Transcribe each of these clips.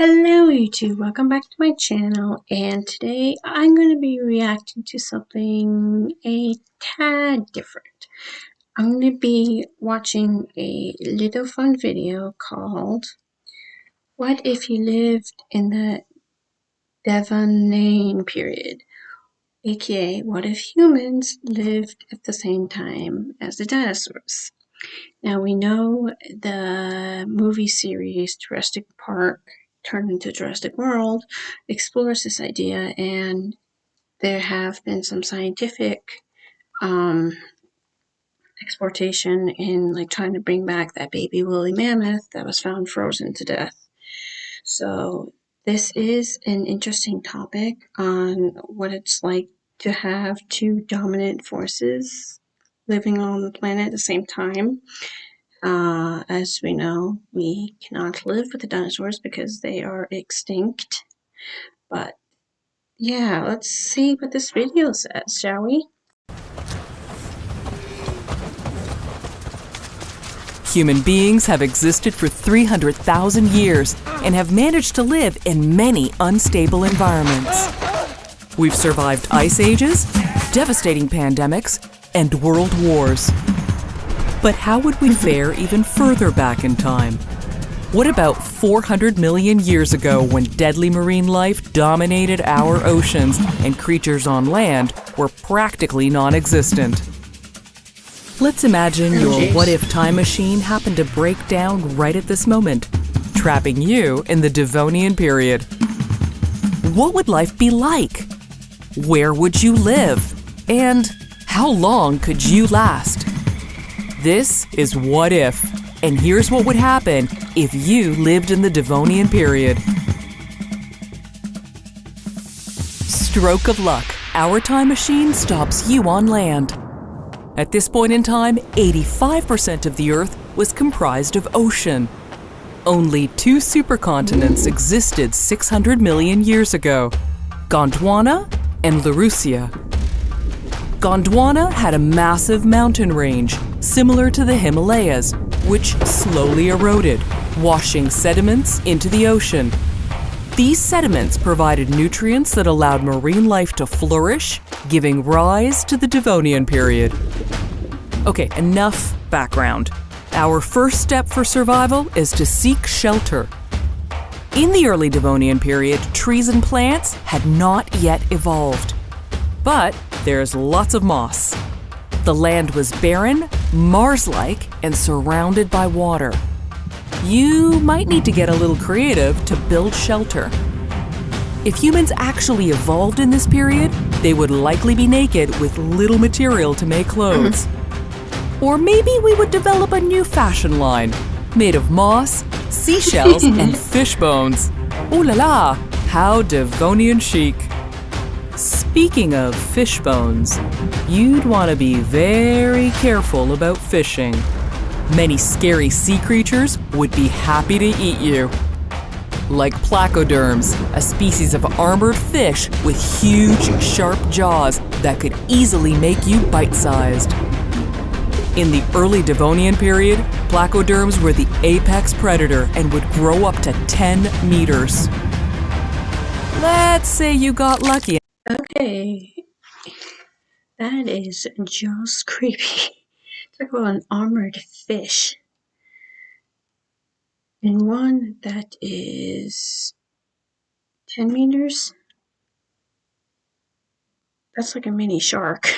Hello YouTube, welcome back to my channel, and today I'm going to be reacting to something a tad different. I'm going to be watching a little fun video called What If You Lived in the Devonian Period, aka What If Humans Lived at the same time as the dinosaurs. Now we know the movie series Jurassic Park turned into Jurassic World explores this idea, and there have been some scientific exploitation in trying to bring back that baby woolly mammoth that was found frozen to death. So this is an interesting topic on what it's like to have two dominant forces living on the planet at the same time. As we know, we cannot live with the dinosaurs because they are extinct. But yeah, let's see what this video says, shall we? Human beings have existed for 300,000 years and have managed to live in many unstable environments. We've survived ice ages, devastating pandemics, and world wars. But how would we fare even further back in time? What about 400 million years ago, when deadly marine life dominated our oceans and creatures on land were practically non-existent? Let's imagine your what-if time machine happened to break down right at this moment, trapping you in the Devonian period. What would life be like? Where would you live? And how long could you last? This is What If, and here's what would happen if you lived in the Devonian period. Stroke of luck, our time machine stops you on land. At this point in time, 85% of the Earth was comprised of ocean. Only two supercontinents existed 600 million years ago, Gondwana and Laurussia. Gondwana had a massive mountain range, similar to the Himalayas, which slowly eroded, washing sediments into the ocean. These sediments provided nutrients that allowed marine life to flourish, giving rise to the Devonian period. Okay, enough background. Our first step for survival is to seek shelter. In the early Devonian period, trees and plants had not yet evolved. But there's lots of moss. The land was barren, Mars-like, and surrounded by water. You might need to get a little creative to build shelter. If humans actually evolved in this period, they would likely be naked with little material to make clothes. Or maybe we would develop a new fashion line, made of moss, seashells, and fish bones. Ooh la la, how Devonian chic. Speaking of fish bones, you'd want to be very careful about fishing. Many scary sea creatures would be happy to eat you. Like Placoderms, a species of armored fish with huge, sharp jaws that could easily make you bite-sized. In the early Devonian period, Placoderms were the apex predator and would grow up to 10 meters. Let's say you got lucky. Okay, that is just creepy. Talk about an armored fish. And one that is 10 meters? That's like a mini shark.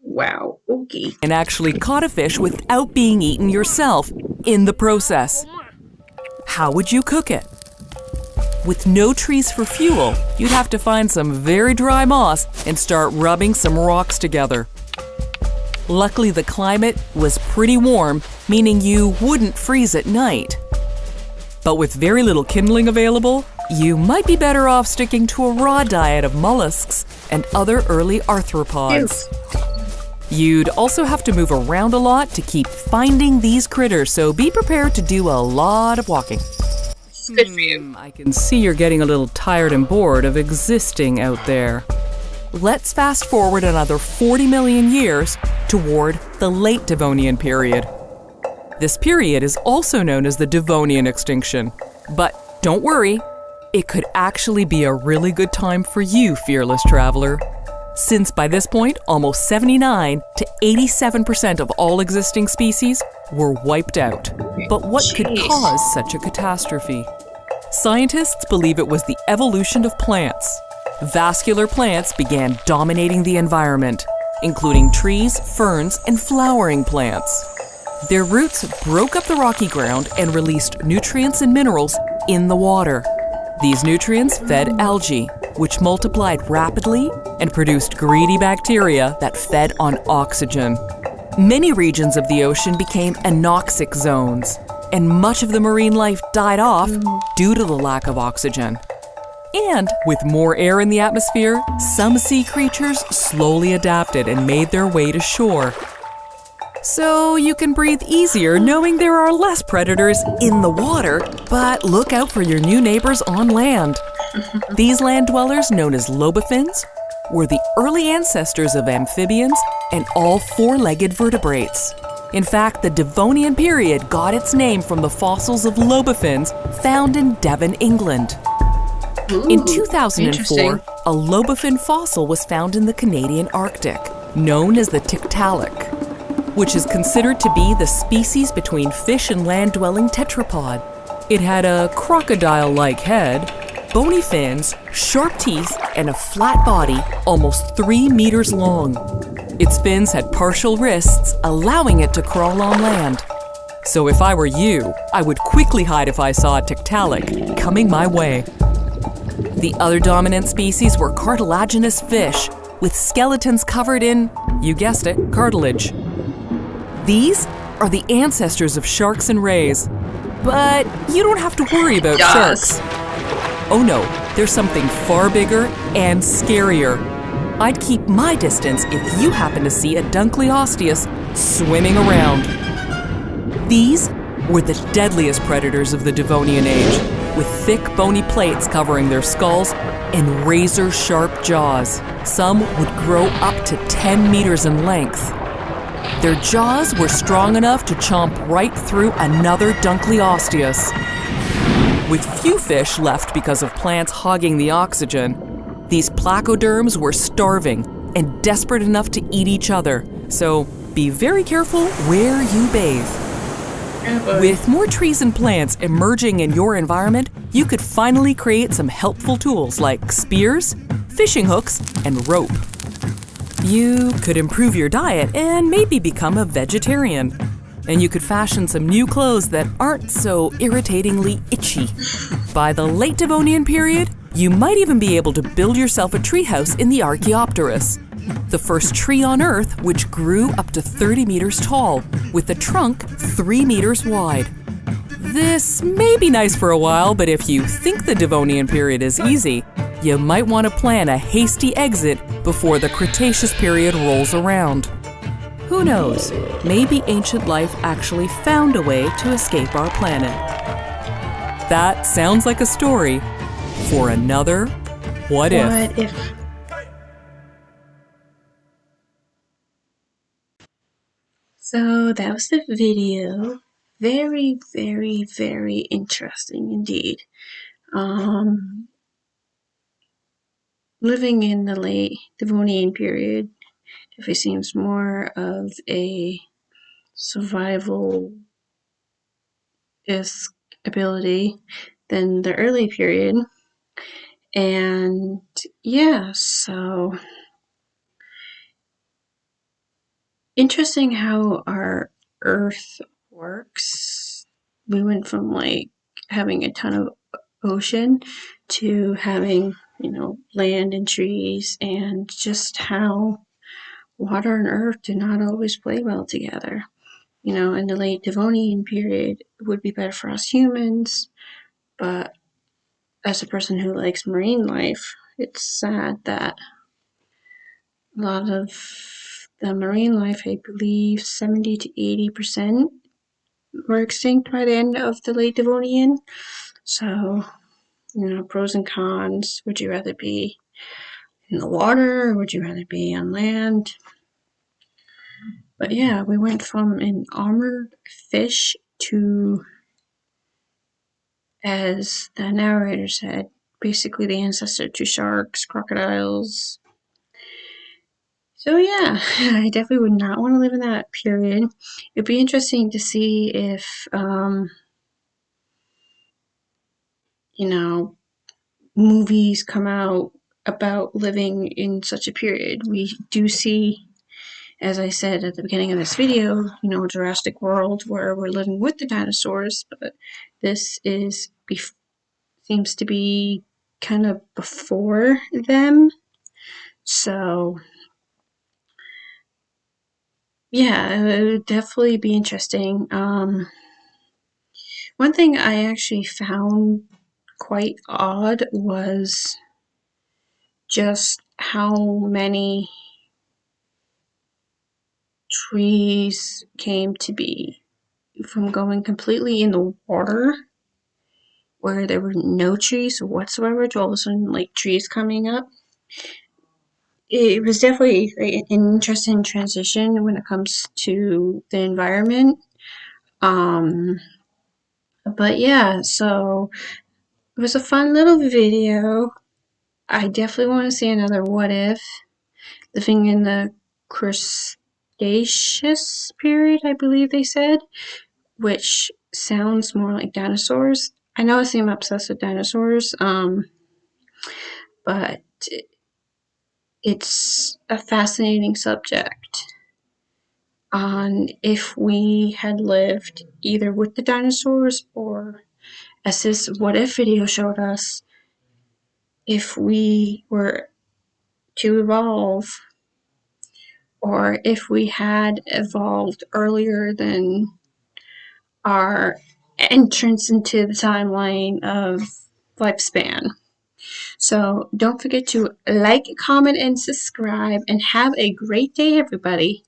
Wow, okay. And actually caught a fish without being eaten yourself in the process. How would you cook it? With no trees for fuel, you'd have to find some very dry moss and start rubbing some rocks together. Luckily, the climate was pretty warm, meaning you wouldn't freeze at night. But with very little kindling available, you might be better off sticking to a raw diet of mollusks and other early arthropods. You'd also have to move around a lot to keep finding these critters, so be prepared to do a lot of walking. Good for you. I can see you're getting a little tired and bored of existing out there. Let's fast forward another 40 million years toward the late Devonian period. This period is also known as the Devonian extinction. But don't worry, it could actually be a really good time for you, fearless traveler. Since by this point, almost 79 to 87% of all existing species were wiped out. But what could cause such a catastrophe? Scientists believe it was the evolution of plants. Vascular plants began dominating the environment, including trees, ferns, and flowering plants. Their roots broke up the rocky ground and released nutrients and minerals in the water. These nutrients fed algae, which multiplied rapidly and produced greedy bacteria that fed on oxygen. Many regions of the ocean became anoxic zones, and much of the marine life died off due to the lack of oxygen. And with more air in the atmosphere, some sea creatures slowly adapted and made their way to shore. So you can breathe easier knowing there are less predators in the water, but look out for your new neighbors on land. These land dwellers, known as lobophinns, were the early ancestors of amphibians and all four-legged vertebrates. In fact, the Devonian period got its name from the fossils of lobophinns found in Devon, England. In 2004, a lobophin fossil was found in the Canadian Arctic, known as the Tiktaalik, which is considered to be the species between fish and land-dwelling tetrapod. It had a crocodile-like head, bony fins, sharp teeth, and a flat body almost 3 meters long. Its fins had partial wrists, allowing it to crawl on land. So if I were you, I would quickly hide if I saw a Tiktaalik coming my way. The other dominant species were cartilaginous fish, with skeletons covered in, you guessed it, cartilage. These are the ancestors of sharks and rays. But you don't have to worry about sharks. Oh no, there's something far bigger and scarier. I'd keep my distance if you happen to see a Dunkleosteus swimming around. These were the deadliest predators of the Devonian age, with thick bony plates covering their skulls and razor-sharp jaws. Some would grow up to 10 meters in length. Their jaws were strong enough to chomp right through another Dunkleosteus. With few fish left because of plants hogging the oxygen, these Placoderms were starving and desperate enough to eat each other, so be very careful where you bathe. With more trees and plants emerging in your environment, you could finally create some helpful tools like spears, fishing hooks, and rope. You could improve your diet and maybe become a vegetarian. And you could fashion some new clothes that aren't so irritatingly itchy. By the late Devonian period, you might even be able to build yourself a treehouse in the Archaeopteryx, the first tree on Earth which grew up to 30 meters tall, with a trunk 3 meters wide. This may be nice for a while, but if you think the Devonian period is easy, you might want to plan a hasty exit before the Cretaceous period rolls around. Who knows? Maybe ancient life actually found a way to escape our planet. That sounds like a story for another What If? What if? So that was the video. Very, very, very interesting indeed. Living in the late Devonian period definitely seems more of a survival-esque ability than the early period. And yeah, so interesting how our Earth works. We went from like having a ton of ocean to having, land and trees, and just how water and earth do not always play well together. In the late Devonian period, it would be better for us humans, but as a person who likes marine life, it's sad that a lot of the marine life, I believe 70 to 80% were extinct by the end of the late Devonian. So, pros and cons. Would you rather be in the water, or would you rather be on land? But yeah, we went from an armored fish to, as the narrator said, basically the ancestor to sharks, crocodiles. So yeah, I definitely would not want to live in that period. It'd be interesting to see if, you know, movies come out about living in such a period. We do see, as I said at the beginning of this video, Jurassic World, where we're living with the dinosaurs, but this seems to be kind of before them. So yeah, it would definitely be interesting. One thing I actually found quite odd was just how many trees came to be from going completely in the water where there were no trees whatsoever to all of a sudden like trees coming up. It was definitely an interesting transition when it comes to the environment. But yeah, so it was a fun little video. I definitely want to see another what if. Living in the Cretaceous period, I believe they said, which sounds more like dinosaurs. I know I seem obsessed with dinosaurs, but it's a fascinating subject on if we had lived either with the dinosaurs or, as this what if video showed us, if we were to evolve or if we had evolved earlier than our entrance into the timeline of lifespan. So don't forget to like, comment, and subscribe, and have a great day, everybody.